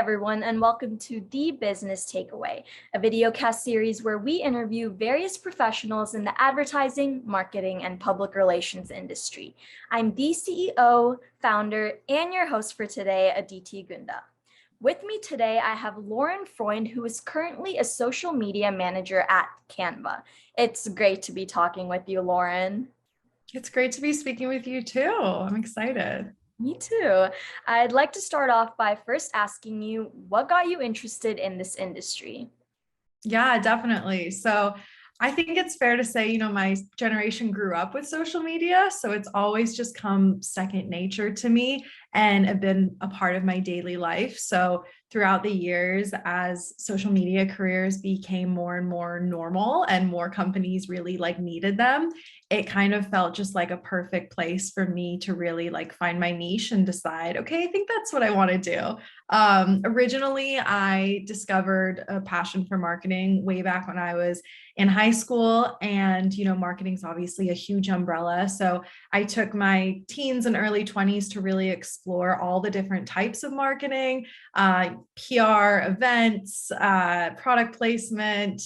everyone, and welcome to The Business Takeaway, a videocast series where we interview various professionals in the advertising, marketing, and public relations industry. I'm the CEO, founder, and your host for today, Aditi Gunda. With me today, I have Lauren Freund, who is currently a social media manager at Canva. It's great to be talking with you, Lauren. It's great to be speaking with you too. I'm excited. Me too. I'd like to start off by first asking you, what got you interested in this industry? Yeah, definitely. So I think it's fair to say, my generation grew up with social media. So it's always just come second nature to me and have been a part of my daily life. So throughout the years, as social media careers became more and more normal and more companies really needed them, it kind of felt just like a perfect place for me to really find my niche and decide, okay, I think that's what I want to do. Originally, I discovered a passion for marketing way back when I was in high school. And, marketing is obviously a huge umbrella. So I took my teens and early 20s to really explore all the different types of marketing, PR, events, product placement,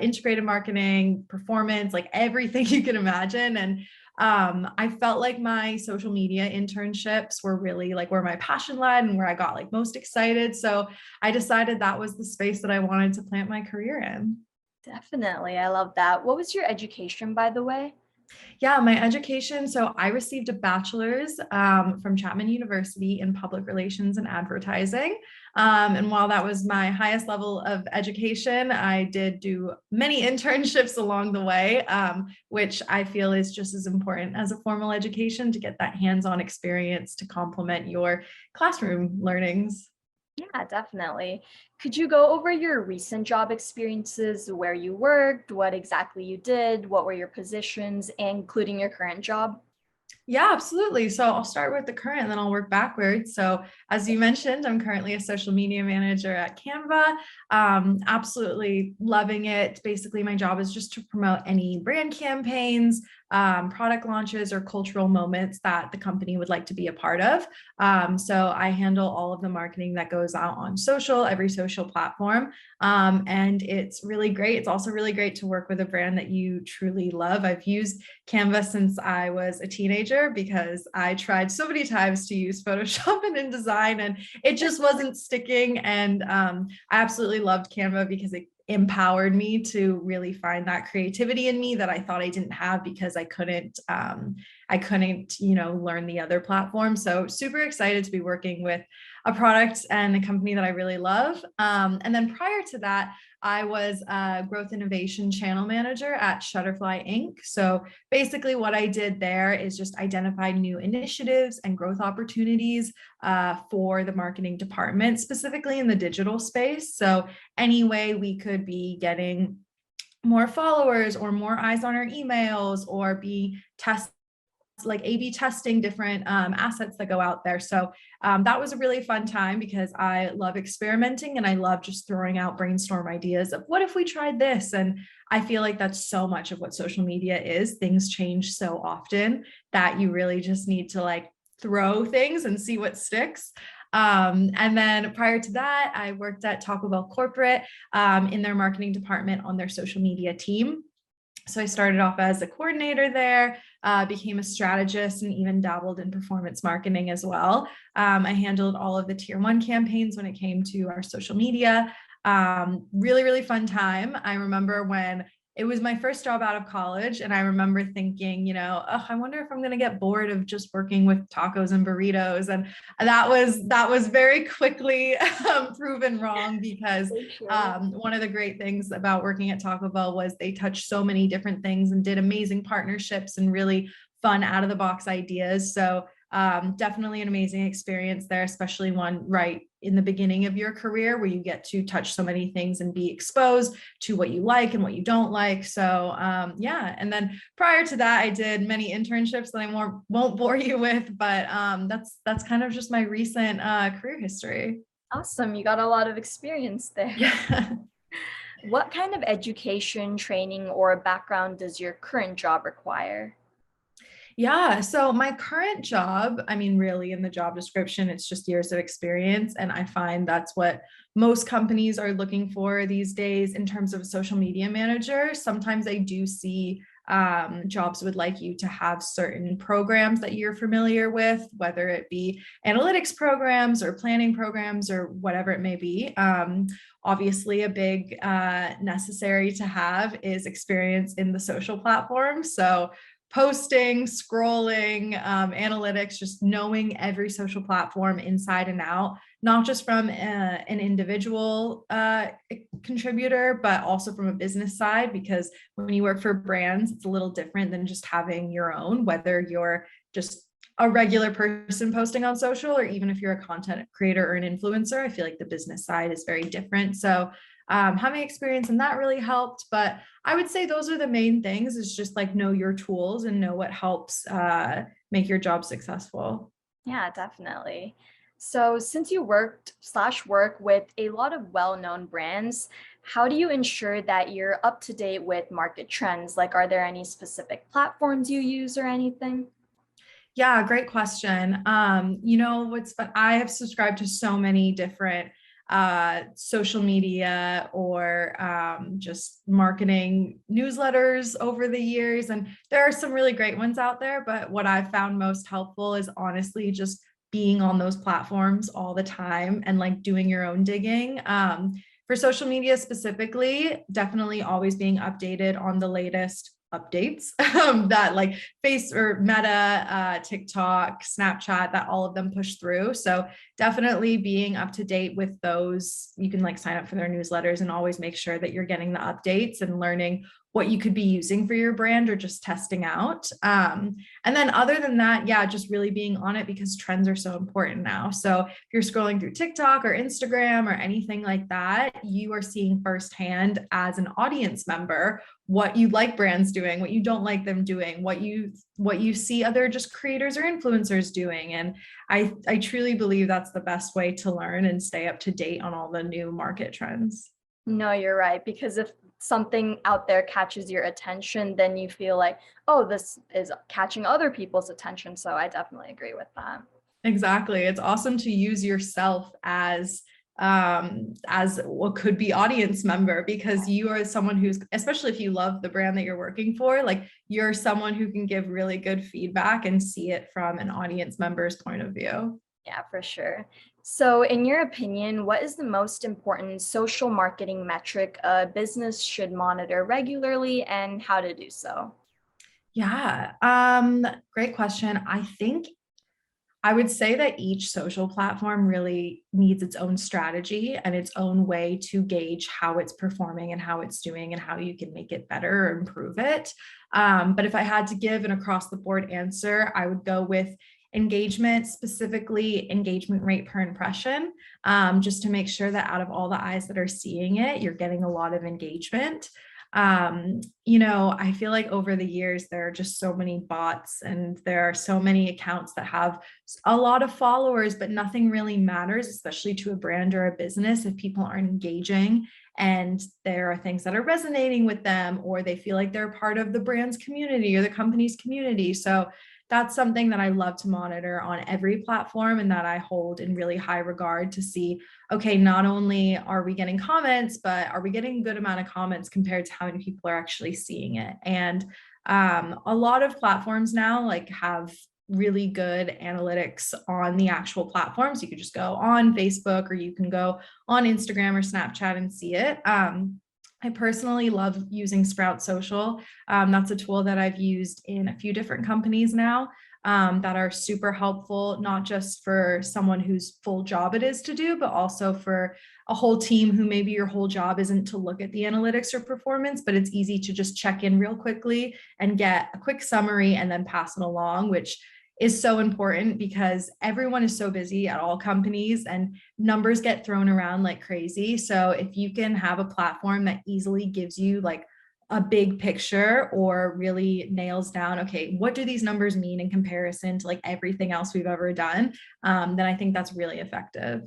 integrated marketing, performance, everything you can imagine. And I felt like my social media internships were really where my passion led and where I got most excited. So I decided that was the space that I wanted to plant my career in. Definitely. I love that. What was your education, by the way? Yeah, my education. So I received a bachelor's from Chapman University in public relations and advertising. And while that was my highest level of education, I did do many internships along the way, which I feel is just as important as a formal education to get that hands-on experience to complement your classroom learnings. Yeah, definitely. Could you go over your recent job experiences, where you worked, what exactly you did, what were your positions, including your current job? Yeah, absolutely. So I'll start with the current and then I'll work backwards. So as you mentioned, I'm currently a social media manager at Canva. Absolutely loving it. Basically, my job is just to promote any brand campaigns, product launches, or cultural moments that the company would like to be a part of. So I handle all of the marketing that goes out on social, every social platform. And it's really great. It's also really great to work with a brand that you truly love. I've used Canva since I was a teenager because I tried so many times to use Photoshop and InDesign and it just wasn't sticking. And I absolutely loved Canva because it empowered me to really find that creativity in me that I thought I didn't have because I couldn't learn the other platform. So super excited to be working with a product and a company that I really love. And then prior to that, I was a growth innovation channel manager at Shutterfly Inc. So basically what I did there is just identify new initiatives and growth opportunities for the marketing department, specifically in the digital space. So any way we could be getting more followers or more eyes on our emails or be A/B testing different assets that go out there. So that was a really fun time because I love experimenting and I love just throwing out brainstorm ideas of what if we tried this? And I feel like that's so much of what social media is. Things change so often that you really just need to throw things and see what sticks. And then prior to that, I worked at Taco Bell Corporate in their marketing department on their social media team. So I started off as a coordinator there, became a strategist, and even dabbled in performance marketing as well. I handled all of the tier 1 campaigns when it came to our social media. Really, really fun time. I remember when it was my first job out of college, and I remember thinking, oh, I wonder if I'm going to get bored of just working with tacos and burritos. And that was very quickly proven wrong because one of the great things about working at Taco Bell was they touched so many different things and did amazing partnerships and really fun out of the box ideas. So definitely an amazing experience there, especially one right in the beginning of your career where you get to touch so many things and be exposed to what you like and what you don't like. So yeah. And then prior to that, I did many internships that I won't bore you with, but that's kind of just my recent career history. Awesome. You got a lot of experience there. Yeah. What kind of education, training, or background does your current job require? Yeah. So my current job, I mean, really in the job description, it's just years of experience. And I find that's what most companies are looking for these days in terms of a social media manager. Sometimes I do see jobs would like you to have certain programs that you're familiar with, whether it be analytics programs or planning programs or whatever it may be. Obviously, a big necessary to have is experience in the social platform. So posting, scrolling, analytics, just knowing every social platform inside and out, not just from an individual contributor, but also from a business side, because when you work for brands, it's a little different than just having your own, whether you're just a regular person posting on social, or even if you're a content creator or an influencer. I feel like the business side is very different. So having experience in that really helped. But I would say those are the main things, is just like know your tools and know what helps make your job successful. Yeah, definitely. So since you work with a lot of well-known brands, how do you ensure that you're up to date with market trends? Like, are there any specific platforms you use or anything? Yeah, great question. What's fun? I have subscribed to so many different social media or just marketing newsletters over the years. And there are some really great ones out there. But what I've found most helpful is honestly just being on those platforms all the time and like doing your own digging. For social media specifically, definitely always being updated on the latest updates that like Face or Meta, TikTok, Snapchat, that all of them push through. So definitely being up to date with those. You can like sign up for their newsletters and always make sure that you're getting the updates and learning what you could be using for your brand or just testing out. And then other than that, yeah, just really being on it, because trends are so important now. So if you're scrolling through TikTok or Instagram or anything like that, you are seeing firsthand as an audience member what you like brands doing, what you don't like them doing, what you see other just creators or influencers doing. And I truly believe that's the best way to learn and stay up to date on all the new market trends. No, you're right. Because if something out there catches your attention, then you feel like, oh, this is catching other people's attention. So I definitely agree with that. Exactly. It's awesome to use yourself as what could be audience member, because you are someone who's, especially if you love the brand that you're working for, like you're someone who can give really good feedback and see it from an audience member's point of view. Yeah, for sure. So, in your opinion, what is the most important social marketing metric a business should monitor regularly and how to do so? Yeah, great question. I think I would say that each social platform really needs its own strategy and its own way to gauge how it's performing and how it's doing and how you can make it better or improve it. But if I had to give an across the board answer, I would go with engagement, specifically engagement rate per impression, just to make sure that out of all the eyes that are seeing it, you're getting a lot of engagement. I feel like over the years, there are just so many bots and there are so many accounts that have a lot of followers, but nothing really matters, especially to a brand or a business, if people aren't engaging and there are things that are resonating with them, or they feel like they're part of the brand's community or the company's community. So that's something that I love to monitor on every platform and that I hold in really high regard, to see, okay, not only are we getting comments, but are we getting a good amount of comments compared to how many people are actually seeing it? And a lot of platforms now like have really good analytics on the actual platforms. You could just go on Facebook or you can go on Instagram or Snapchat and see it. I personally love using Sprout Social. That's a tool that I've used in a few different companies now, that are super helpful, not just for someone whose full job it is to do, but also for a whole team who maybe your whole job isn't to look at the analytics or performance, but it's easy to just check in real quickly and get a quick summary and then pass it along, which is so important because everyone is so busy at all companies and numbers get thrown around like crazy. So if you can have a platform that easily gives you like a big picture or really nails down, okay, what do these numbers mean in comparison to like everything else we've ever done, then I think that's really effective.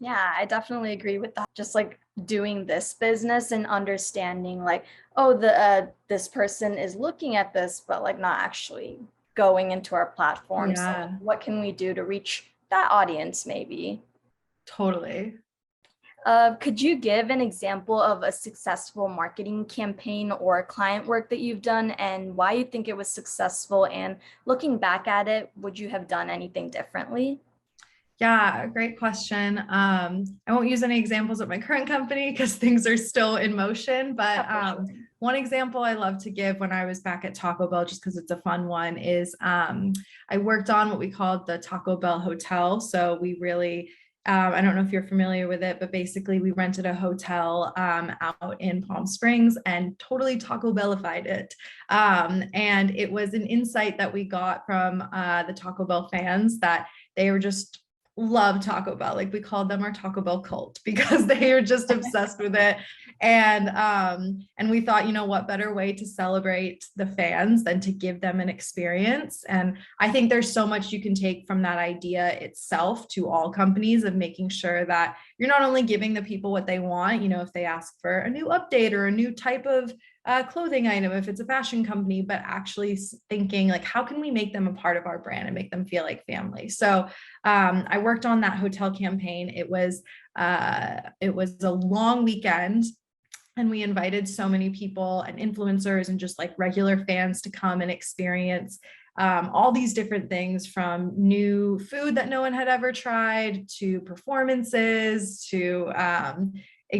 Yeah, I definitely agree with that. Just like doing this business and understanding like, oh, the this person is looking at this, but like not actually going into our platform. So Yeah, what can we do to reach that audience maybe? totally. Could you give an example of a successful marketing campaign or client work that you've done and why you think it was successful? And looking back at it, would you have done anything differently? Yeah, great question. I won't use any examples at my current company because things are still in motion. But Yeah, for sure. one example I love to give when I was back at Taco Bell, just because it's a fun one, is I worked on what we called the Taco Bell Hotel. So we really, I don't know if you're familiar with it, but basically we rented a hotel out in Palm Springs and totally Taco Bellified it. And it was an insight that we got from the Taco Bell fans that they were just love Taco Bell. Like we called them our Taco Bell cult because they are just obsessed with it. And we thought, you know, what better way to celebrate the fans than to give them an experience? And I think there's so much you can take from that idea itself to all companies of making sure that you're not only giving the people what they want, you know, if they ask for a new update or a new type of clothing item if it's a fashion company, but actually thinking like, how can we make them a part of our brand and make them feel like family? So I worked on that hotel campaign. It was a long weekend. And we invited so many people and influencers and just like regular fans to come and experience all these different things, from new food that no one had ever tried to performances to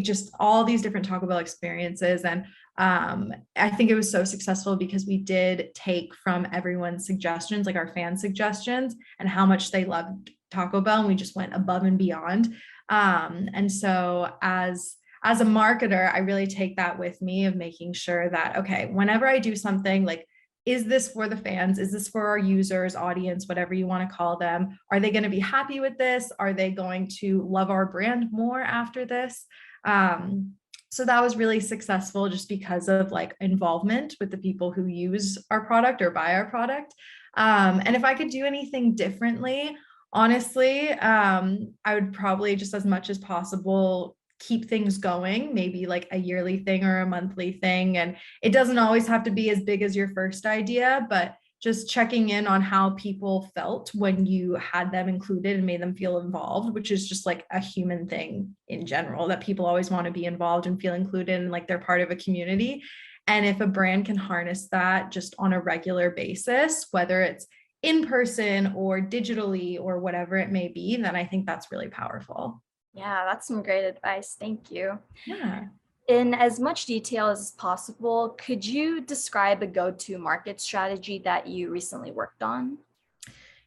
just all these different Taco Bell experiences. And I think it was so successful because we did take from everyone's suggestions, like our fan suggestions, and how much they loved Taco Bell, and we just went above and beyond. And so as a marketer, I really take that with me of making sure that, okay, whenever I do something, like, is this for the fans? Is this for our users, audience, whatever you want to call them? Are they going to be happy with this? Are they going to love our brand more after this? So that was really successful just because of like involvement with the people who use our product or buy our product. And if I could do anything differently, honestly, I would probably just as much as possible keep things going, maybe like a yearly thing or a monthly thing. And it doesn't always have to be as big as your first idea, but just checking in on how people felt when you had them included and made them feel involved, which is just like a human thing in general, that people always want to be involved and feel included and like they're part of a community. And if a brand can harness that just on a regular basis, whether it's in person or digitally or whatever it may be, then I think that's really powerful. Yeah, that's some great advice. Thank you. Yeah. In as much detail as possible, could you describe a go-to market strategy that you recently worked on?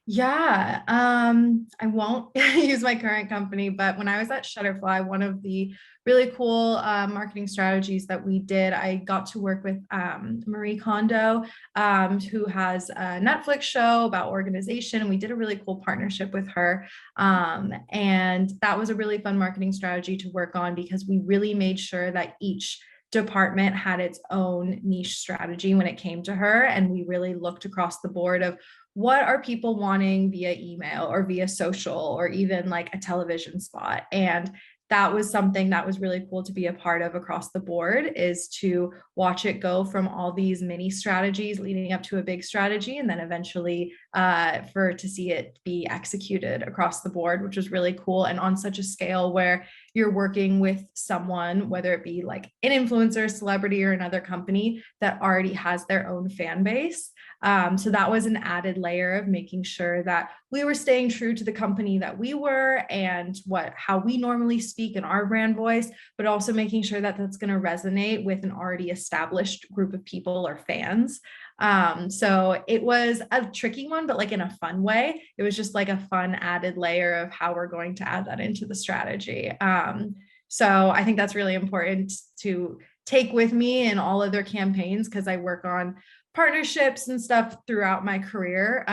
Yeah, I won't use my current company, but when I was at Shutterfly, one of the really cool marketing strategies that we did, I got to work with Marie Kondo, who has a Netflix show about organization, and we did a really cool partnership with her. And that was a really fun marketing strategy to work on because we really made sure that each department had its own niche strategy when it came to her. And we really looked across the board of what are people wanting via email or via social or even like a television spot. And that was something that was really cool to be a part of across the board, is to watch it go from all these mini strategies leading up to a big strategy, and then eventually to see it be executed across the board, which was really cool. And on such a scale where you're working with someone, whether it be like an influencer, celebrity, or another company that already has their own fan base. So that was an added layer of making sure that we were staying true to the company that we were and how we normally speak in our brand voice, but also making sure that that's going to resonate with an already established group of people or fans. So it was a tricky one, but like in a fun way. It was just like a fun added layer of how we're going to add that into the strategy. So I think that's really important to take with me in all other campaigns, because I work on partnerships and stuff throughout my career.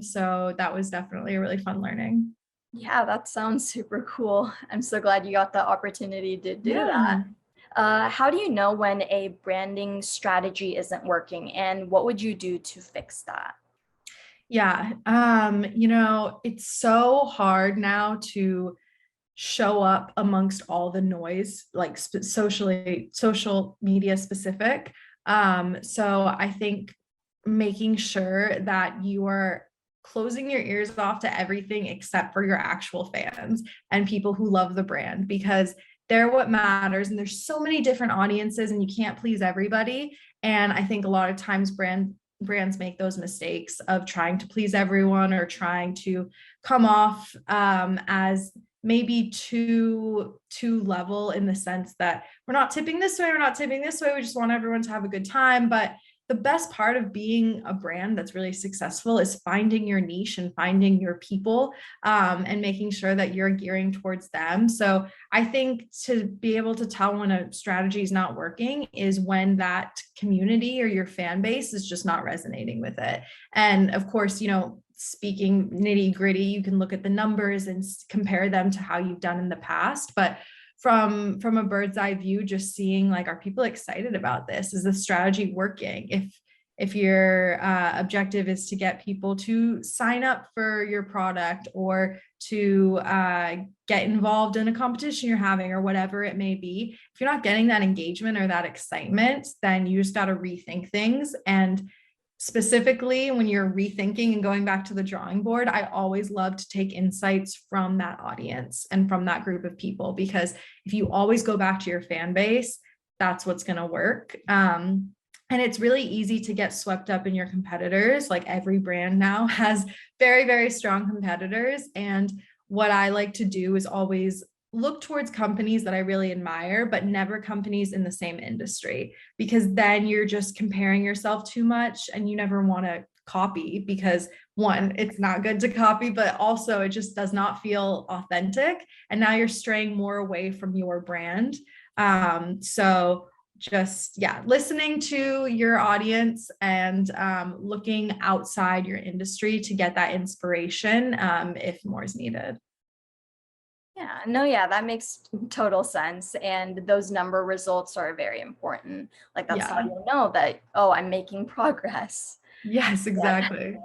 So that was definitely a really fun learning. Yeah, that sounds super cool. I'm so glad you got the opportunity to do Yeah. that. How do you know when a branding strategy isn't working, and what would you do to fix that? Yeah. It's so hard now to show up amongst all the noise, like social media specific. So I think making sure that you are closing your ears off to everything except for your actual fans and people who love the brand, because they're what matters. And there's so many different audiences and you can't please everybody. And I think a lot of times brands make those mistakes of trying to please everyone or trying to come off as maybe too level, in the sense that we're not tipping this way, we're not tipping this way, we just want everyone to have a good time. But the best part of being a brand that's really successful is finding your niche and finding your people, and making sure that you're gearing towards them. So I think to be able to tell when a strategy is not working is when that community or your fan base is just not resonating with it. And of course, speaking nitty gritty, you can look at the numbers and compare them to how you've done in the past. But from a bird's eye view, just seeing like, are people excited about this? Is the strategy working? If your objective is to get people to sign up for your product or to get involved in a competition you're having or whatever it may be, if you're not getting that engagement or that excitement, then you just got to rethink things. And specifically when you're rethinking and going back to the drawing board, I always love to take insights from that audience and from that group of people, because if you always go back to your fan base, that's what's going to work. And it's really easy to get swept up in your competitors. Like every brand now has very, very strong competitors. And what I like to do is always look towards companies that I really admire, but never companies in the same industry, because then you're just comparing yourself too much and you never want to copy, because one, it's not good to copy, but also it just does not feel authentic. And now you're straying more away from your brand. So just, yeah, listening to your audience and looking outside your industry to get that inspiration if more is needed. Yeah, that makes total sense. And those number results are very important. Like that's how you know that, oh, I'm making progress. Yes, exactly.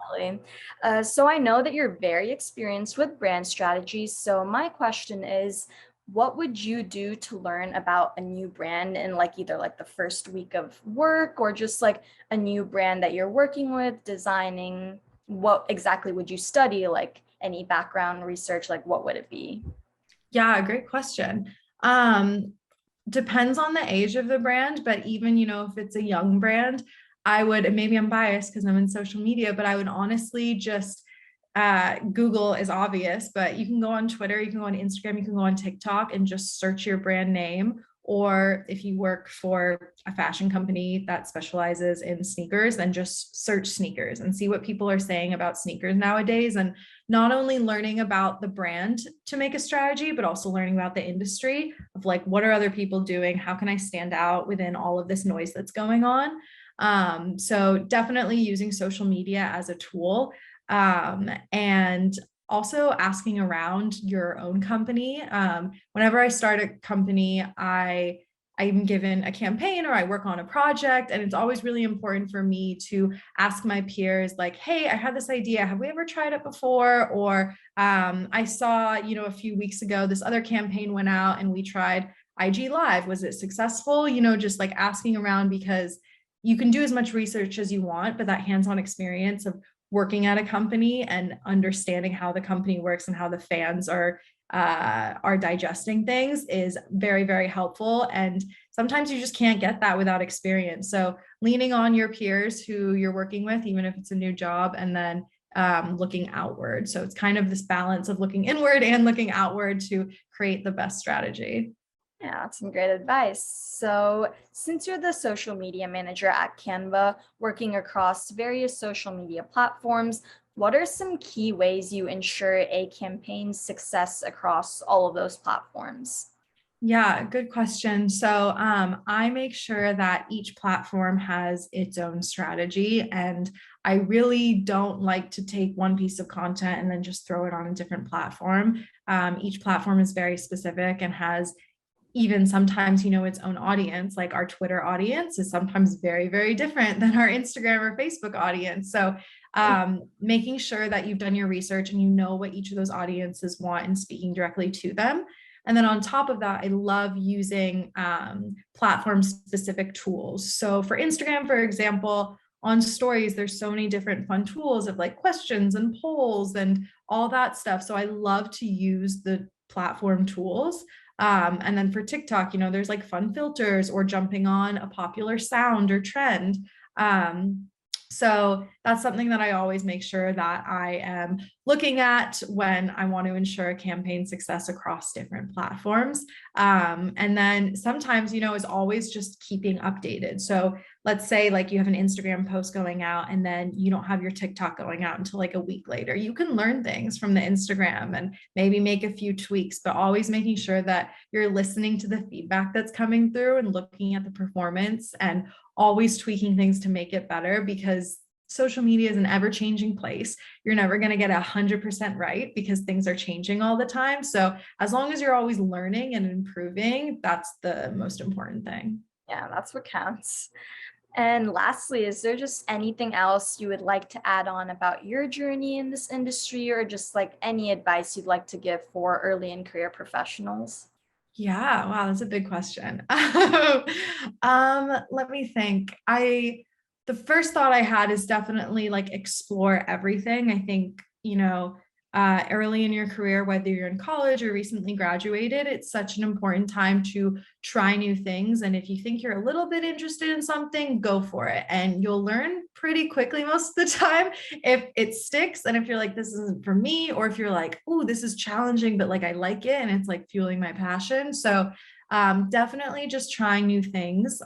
So I know that you're very experienced with brand strategies. So my question is, what would you do to learn about a new brand in like either like the first week of work or just like a new brand that you're working with, designing? What exactly would you study? Like any background research, like what would it be? Yeah, great question. Depends on the age of the brand, but even, if it's a young brand, I would, and maybe I'm biased because I'm in social media, but I would honestly just Google is obvious, but you can go on Twitter, you can go on Instagram, you can go on TikTok and just search your brand name. Or if you work for a fashion company that specializes in sneakers, then just search sneakers and see what people are saying about sneakers nowadays. And not only learning about the brand to make a strategy, but also learning about the industry of like, what are other people doing? How can I stand out within all of this noise that's going on? So definitely using social media as a tool. And also asking around your own company. Whenever I start a company, I'm given a campaign or I work on a project, and it's always really important for me to ask my peers like, hey, I had this idea. Have we ever tried it before? Or I saw, a few weeks ago, this other campaign went out and we tried IG Live. Was it successful? Just like asking around, because you can do as much research as you want, but that hands-on experience of working at a company and understanding how the company works and how the fans are digesting things is very, very helpful. And sometimes you just can't get that without experience. So leaning on your peers who you're working with, even if it's a new job, and then looking outward. So it's kind of this balance of looking inward and looking outward to create the best strategy. Yeah, that's some great advice. So, since you're the social media manager at Canva, working across various social media platforms, what are some key ways you ensure a campaign's success across all of those platforms? Yeah, good question. So I make sure that each platform has its own strategy, and I really don't like to take one piece of content and then just throw it on a different platform. Each platform is very specific and has even sometimes, its own audience. Like our Twitter audience is sometimes very, very different than our Instagram or Facebook audience. So making sure that you've done your research and you know what each of those audiences want and speaking directly to them. And then on top of that, I love using platform specific tools. So for Instagram, for example, on stories, there's so many different fun tools of like questions and polls and all that stuff. So I love to use the platform tools. And then for TikTok, there's like fun filters or jumping on a popular sound or trend. So that's something that I always make sure that I am looking at when I want to ensure campaign success across different platforms. And then sometimes, is always just keeping updated. So let's say like you have an Instagram post going out and then you don't have your TikTok going out until like a week later. You can learn things from the Instagram and maybe make a few tweaks, but always making sure that you're listening to the feedback that's coming through and looking at the performance and always tweaking things to make it better, because social media is an ever-changing place. You're never going to get 100% right because things are changing all the time. So as long as you're always learning and improving, that's the most important thing. Yeah, that's what counts. And lastly, is there just anything else you would like to add on about your journey in this industry, or just like any advice you'd like to give for early in career professionals? Yeah, wow, that's a big question. Let me think. The first thought I had is definitely like explore everything. I think, early in your career, whether you're in college or recently graduated, it's such an important time to try new things. And if you think you're a little bit interested in something, go for it. And you'll learn pretty quickly most of the time if it sticks. And if you're like, this isn't for me, or if you're like, oh, this is challenging, but like I like it and it's like fueling my passion. So definitely just trying new things.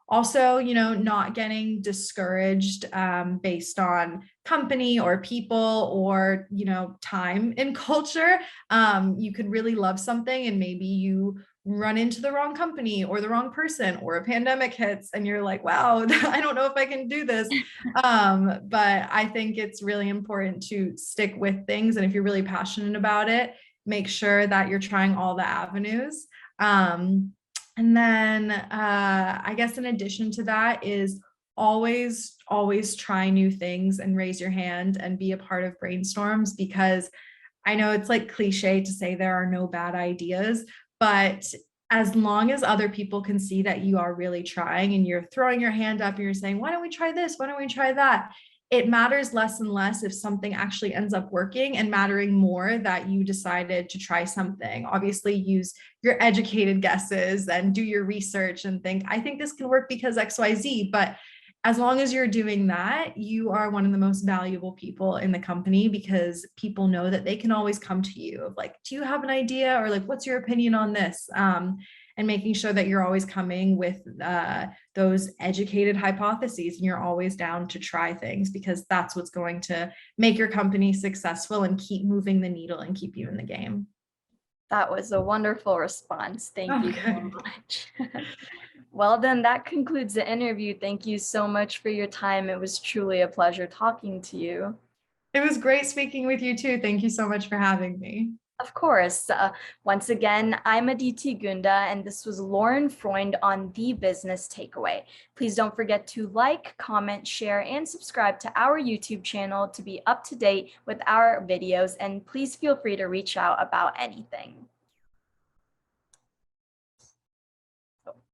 Also, not getting discouraged based on company or people or, time in culture. You could really love something and maybe you run into the wrong company or the wrong person, or a pandemic hits and you're like, wow, I don't know if I can do this. But I think it's really important to stick with things. And if you're really passionate about it, make sure that you're trying all the avenues. And then I guess in addition to that is always try new things and raise your hand and be a part of brainstorms, because I know it's like cliche to say there are no bad ideas, but as long as other people can see that you are really trying and you're throwing your hand up and you're saying, why don't we try this? Why don't we try that? It matters less and less if something actually ends up working, and mattering more that you decided to try something. Obviously, use your educated guesses and do your research and think, I think this can work because XYZ. But as long as you're doing that, you are one of the most valuable people in the company, because people know that they can always come to you of like, do you have an idea? Or like, what's your opinion on this? And making sure that you're always coming with those educated hypotheses and you're always down to try things, because that's what's going to make your company successful and keep moving the needle and keep you in the game. That was a wonderful response. Thank you Okay. so much. Well, then that concludes the interview. Thank you so much for your time. It was truly a pleasure talking to you. It was great speaking with you too. Thank you so much for having me. Of course. Once again, I'm Aditi Gunda, and this was Lauren Freund on The Business Takeaway. Please don't forget to like, comment, share, and subscribe to our YouTube channel to be up to date with our videos, and please feel free to reach out about anything.